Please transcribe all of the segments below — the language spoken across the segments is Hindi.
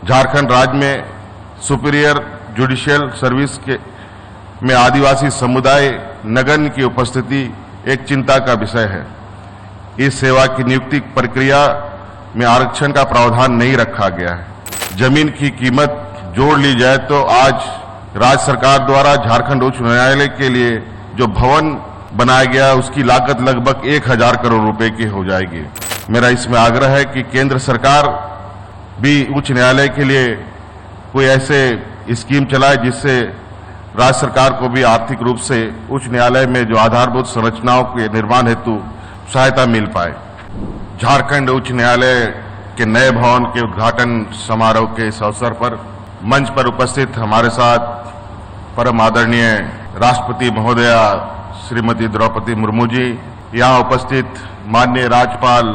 झारखंड राज्य में सुपीरियर जुडिशियल सर्विस में आदिवासी समुदाय नगण्य की उपस्थिति एक चिंता का विषय है। इस सेवा की नियुक्ति प्रक्रिया में आरक्षण का प्रावधान नहीं रखा गया है। जमीन की कीमत जोड़ ली जाए तो आज राज्य सरकार द्वारा झारखंड उच्च न्यायालय के लिए जो भवन बनाया गया उसकी लागत लगभग 1000 करोड़ रुपए की हो जाएगी। मेरा इसमें आग्रह है कि केंद्र सरकार भी उच्च न्यायालय के लिए कोई ऐसे स्कीम चलाए जिससे राज्य सरकार को भी आर्थिक रूप से उच्च न्यायालय में जो आधारभूत संरचनाओं के निर्माण हेतु सहायता मिल पाए। झारखंड उच्च न्यायालय के नए भवन के उद्घाटन समारोह के इस अवसर पर मंच पर उपस्थित हमारे साथ परम आदरणीय राष्ट्रपति महोदया श्रीमती द्रौपदी मुर्मू जी, यहाँ उपस्थित माननीय राज्यपाल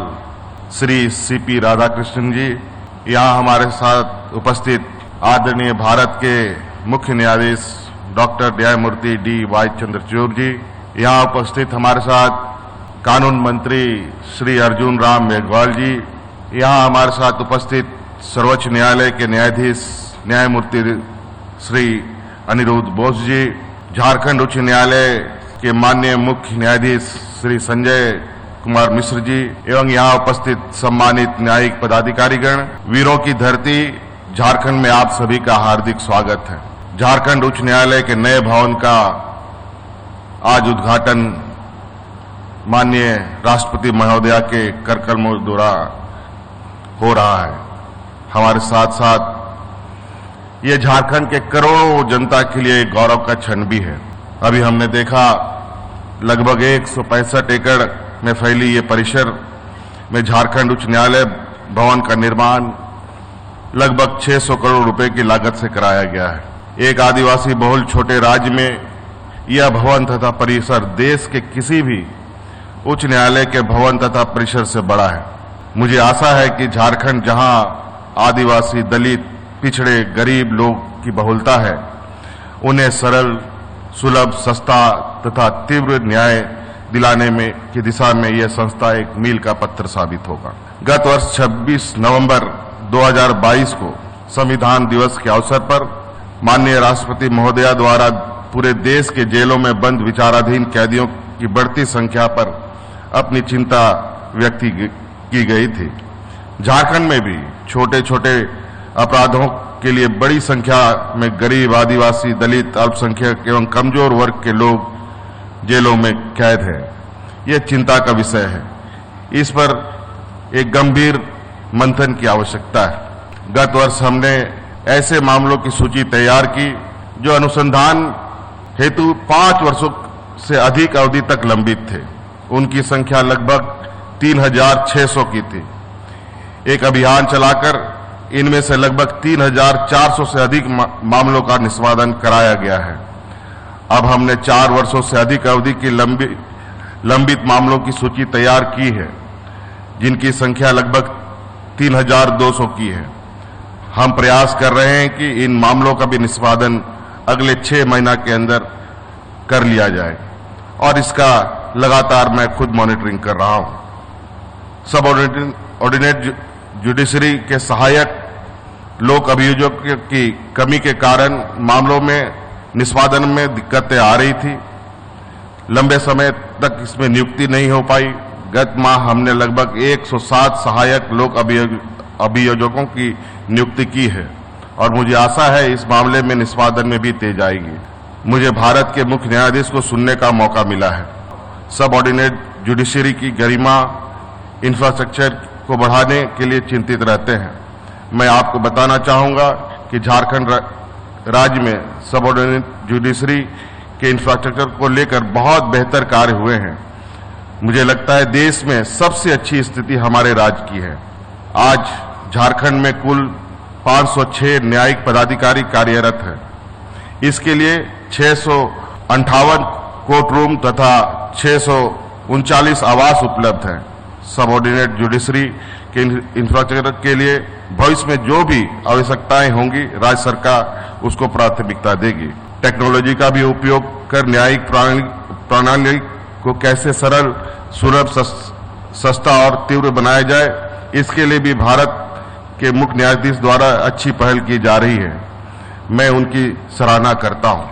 श्री CP राधाकृष्णन जी, यहाँ हमारे साथ उपस्थित आदरणीय भारत के मुख्य न्यायाधीश डॉक्टर न्यायमूर्ति D.Y. चंद्रचूड़ जी, यहाँ उपस्थित हमारे साथ कानून मंत्री श्री अर्जुन राम मेघवाल जी, यहाँ हमारे साथ उपस्थित सर्वोच्च न्यायालय के न्यायाधीश न्यायमूर्ति श्री अनिरुद्ध बोस जी, झारखंड उच्च न्यायालय के माननीय मुख्य न्यायाधीश श्री संजय कुमार मिश्र जी एवं यहाँ उपस्थित सम्मानित न्यायिक पदाधिकारीगण, वीरों की धरती झारखंड में आप सभी का हार्दिक स्वागत है। झारखंड उच्च न्यायालय के नए भवन का आज उद्घाटन माननीय राष्ट्रपति महोदया के करकमलों द्वारा हो रहा है। हमारे साथ साथ ये झारखंड के करोड़ों जनता के लिए गौरव का क्षण भी है। अभी हमने देखा लगभग 165 एकड़ में फैली ये परिसर में झारखंड उच्च न्यायालय भवन का निर्माण लगभग 600 करोड़ रुपए की लागत से कराया गया है। एक आदिवासी बहुल छोटे राज्य में यह भवन तथा परिसर देश के किसी भी उच्च न्यायालय के भवन तथा परिसर से बड़ा है। मुझे आशा है कि झारखंड जहां आदिवासी, दलित, पिछड़े, गरीब लोग की बहुलता है, उन्हें सरल, सुलभ, सस्ता तथा तीव्र न्याय दिलाने में की दिशा में यह संस्था एक मील का पत्थर साबित होगा। गत वर्ष 26 नवंबर 2022 को संविधान दिवस के अवसर पर माननीय राष्ट्रपति महोदया द्वारा पूरे देश के जेलों में बंद विचाराधीन कैदियों की बढ़ती संख्या पर अपनी चिंता व्यक्त की गई थी। झारखंड में भी छोटे छोटे अपराधों के लिए बड़ी संख्या में गरीब, आदिवासी, दलित, अल्पसंख्यक एवं कमजोर वर्ग के लोग जेलों में कैद हैं। यह चिंता का विषय है। इस पर एक गंभीर मंथन की आवश्यकता है। गत वर्ष हमने ऐसे मामलों की सूची तैयार की जो अनुसंधान हेतु 5 वर्षों से अधिक अवधि तक लंबित थे। उनकी संख्या लगभग 3600 की थी। एक अभियान चलाकर इनमें से लगभग 3400 से अधिक मामलों का निष्पादन कराया गया है। अब हमने 4 वर्षों से अधिक अवधि की लंबित मामलों की सूची तैयार की है, जिनकी संख्या लगभग 3200 की है। हम प्रयास कर रहे हैं कि इन मामलों का भी निष्पादन अगले 6 महीना के अंदर कर लिया जाए और इसका लगातार मैं खुद मॉनिटरिंग कर रहा हूं। सब ऑर्डिनेट जुडिशरी के सहायक लोक अभियोजकों की कमी के कारण मामलों में निष्पादन में दिक्कतें आ रही थी। लंबे समय तक इसमें नियुक्ति नहीं हो पाई। गत माह हमने लगभग 107 सहायक लोक अभियोजकों की नियुक्ति की है और मुझे आशा है इस मामले में निष्पादन में भी तेज आएगी। मुझे भारत के मुख्य न्यायाधीश को सुनने का मौका मिला है। सब ऑर्डिनेट जुडिशरी की गरिमा, इंफ्रास्ट्रक्चर को बढ़ाने के लिए चिंतित रहते हैं। मैं आपको बताना चाहूंगा कि झारखंड राज्य में सब ऑर्डिनेट जुडिशरी के इंफ्रास्ट्रक्चर को लेकर बहुत बेहतर कार्य हुए हैं। मुझे लगता है देश में सबसे अच्छी स्थिति हमारे राज्य की है। आज झारखंड में कुल 506 न्यायिक पदाधिकारी कार्यरत हैं। इसके लिए 658 कोर्ट रूम तथा 639 आवास उपलब्ध हैं। सब ऑर्डिनेट जुडिशरी के इंफ्रास्ट्रक्चर के लिए भविष्य में जो भी आवश्यकताएं होंगी राज्य सरकार उसको प्राथमिकता देगी। टेक्नोलॉजी का भी उपयोग कर न्यायिक प्रणाली को कैसे सरल, सुलभ, सस्ता और तीव्र बनाया जाए, इसके लिए भी भारत के मुख्य न्यायाधीश द्वारा अच्छी पहल की जा रही है। मैं उनकी सराहना करता हूं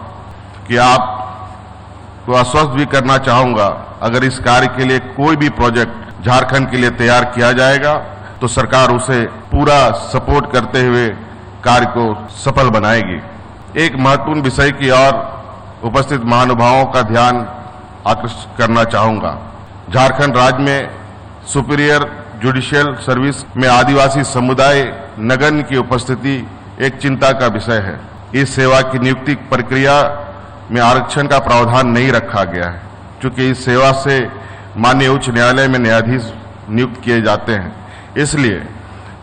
कि आपको आश्वस्त भी करना चाहूंगा, अगर इस कार्य के लिए कोई भी प्रोजेक्ट झारखंड के लिए तैयार किया जाएगा तो सरकार उसे पूरा सपोर्ट करते हुए कार्य को सफल बनाएगी। एक महत्वपूर्ण विषय की ओर उपस्थित महानुभावों का ध्यान आकर्षित करना चाहूंगा। झारखंड राज्य में सुपीरियर जुडिशियल सर्विस में आदिवासी समुदाय नगण्य की उपस्थिति एक चिंता का विषय है। इस सेवा की नियुक्ति प्रक्रिया में आरक्षण का प्रावधान नहीं रखा गया है, क्योंकि इस सेवा से माननीय उच्च न्यायालय में न्यायाधीश नियुक्त किए जाते हैं। इसलिए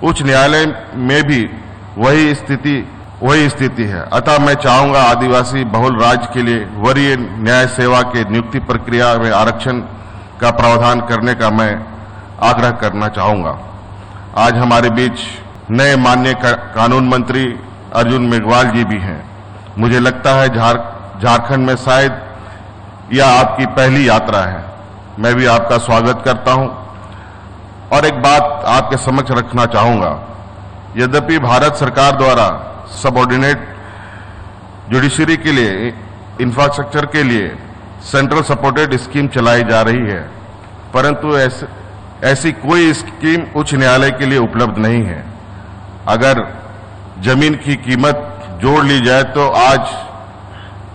उच्च न्यायालय में भी वही स्थिति है। अतः मैं चाहूंगा आदिवासी बहुल राज्य के लिए वरीय न्याय सेवा के नियुक्ति प्रक्रिया में आरक्षण का प्रावधान करने का मैं आग्रह करना चाहूंगा। आज हमारे बीच नए माननीय कानून मंत्री अर्जुन मेघवाल जी भी हैं। मुझे लगता है झारखंड में शायद यह आपकी पहली यात्रा है। मैं भी आपका स्वागत करता हूं और एक बात आपके समक्ष रखना चाहूंगा। यद्यपि भारत सरकार द्वारा सबऑर्डिनेट जुडिशरी के लिए इंफ्रास्ट्रक्चर के लिए सेंट्रल सपोर्टेड स्कीम चलाई जा रही है, परंतु ऐसी कोई स्कीम उच्च न्यायालय के लिए उपलब्ध नहीं है। अगर जमीन की कीमत जोड़ ली जाए तो आज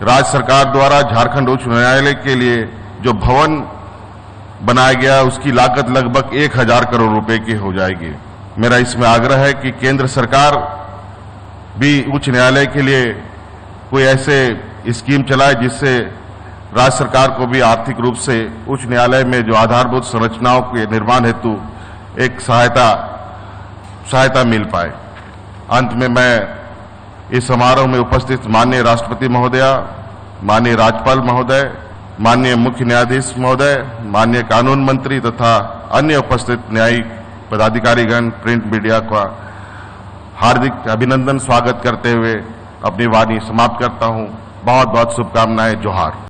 राज्य सरकार द्वारा झारखंड उच्च न्यायालय के लिए जो भवन बनाया गया उसकी लागत लगभग 1000 करोड़ रुपए की हो जाएगी। मेरा इसमें आग्रह है कि केंद्र सरकार भी उच्च न्यायालय के लिए कोई ऐसे स्कीम चलाए जिससे राज्य सरकार को भी आर्थिक रूप से उच्च न्यायालय में जो आधारभूत संरचनाओं के निर्माण हेतु एक सहायता मिल पाए। अंत में मैं इस समारोह में उपस्थित माननीय राष्ट्रपति महोदया, माननीय राज्यपाल महोदय, माननीय मुख्य न्यायाधीश महोदय, माननीय कानून मंत्री तथा अन्य उपस्थित न्यायिक पदाधिकारीगण, प्रिंट मीडिया का हार्दिक अभिनंदन स्वागत करते हुए अपनी वाणी समाप्त करता हूं। बहुत बहुत शुभकामनाएं। जोहार।